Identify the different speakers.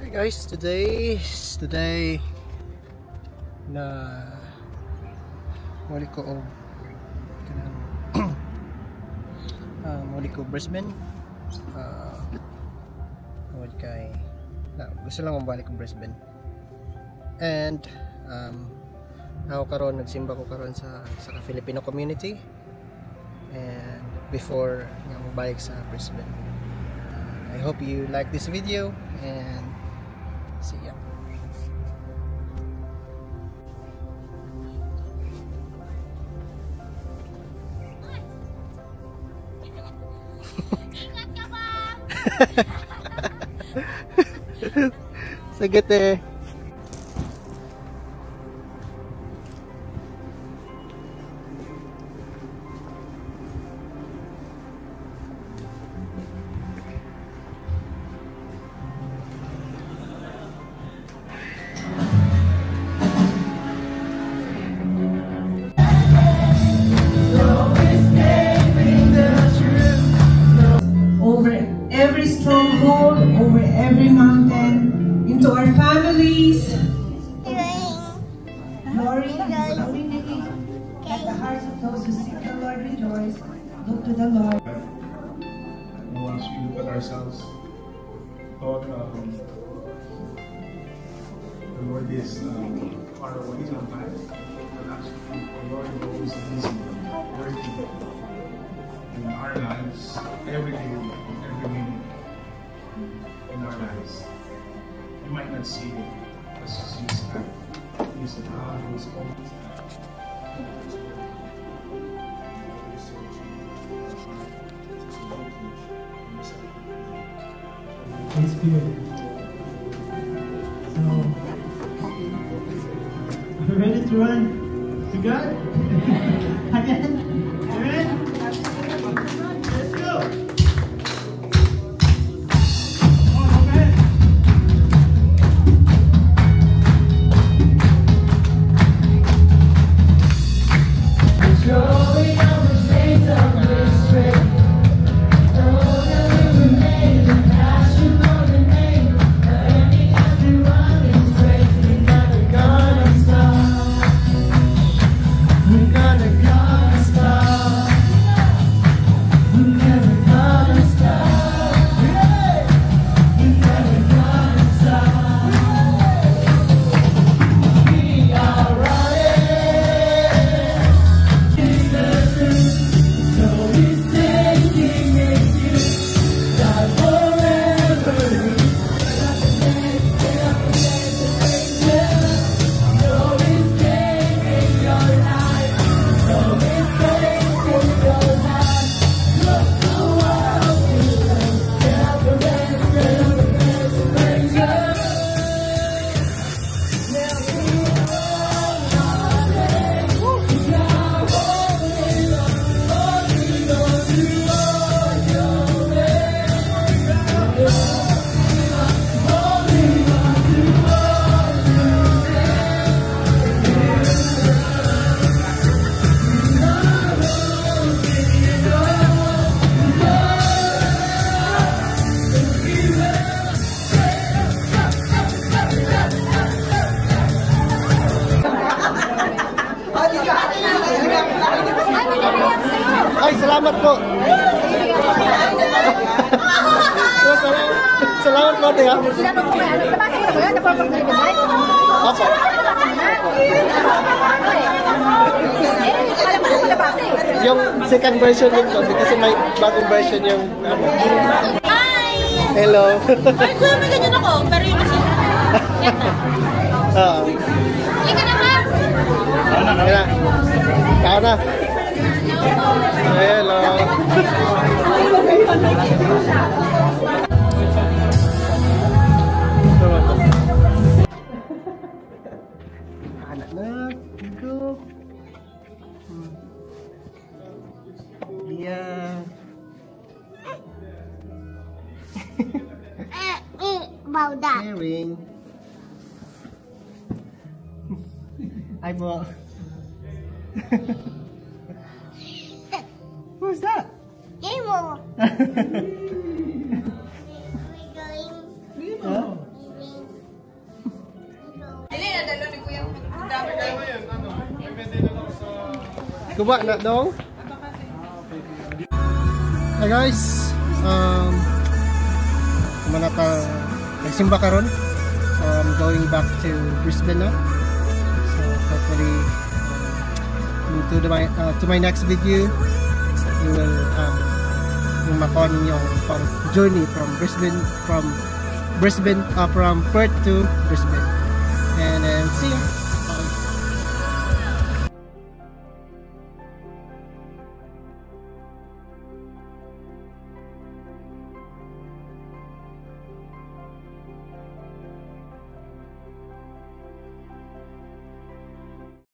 Speaker 1: Hi guys, today na muli ko Brisbane. Gusto lang mabalik ko Brisbane. And ako karon nagsimba ko karon sa Filipino community. And before nga mabalik sa Brisbane. I hope you like this video and see ya. Saglit eh.
Speaker 2: Every stronghold, over every mountain, into our families. Glory and dignity. Let the hearts of those who seek the Lord rejoice. Look to the Lord.
Speaker 3: Once we look at ourselves, thought the Lord is far away sometimes, but actually the Lord is always busy working in our lives every day. Every minute in our lives. You might not see it as He's a God who is always
Speaker 4: Holy Spirit. So, are we ready to run to God? Again? Amen? Let's go!
Speaker 1: Ay, salamat po. Salamat po, Tia. Opo. Yung second version yun ko, kasi may bagong version yung
Speaker 5: Hi!
Speaker 1: Hello.
Speaker 5: Ay, kuya, may ganyan ako, pero yung kasi
Speaker 1: Oo.
Speaker 5: Halika na, ma'am!
Speaker 1: Kaya na. Hello. Anak na, go. Yeah.
Speaker 5: About that.
Speaker 1: Sharing. Ay po. Who's that?
Speaker 5: Game.
Speaker 1: Huh? Kuba na dong. Hi guys. Manata nagsimba karon. So I'm going back to Brisbane now. So hopefully to my next video you will yung makon yung journey from Perth to Brisbane, and then see you.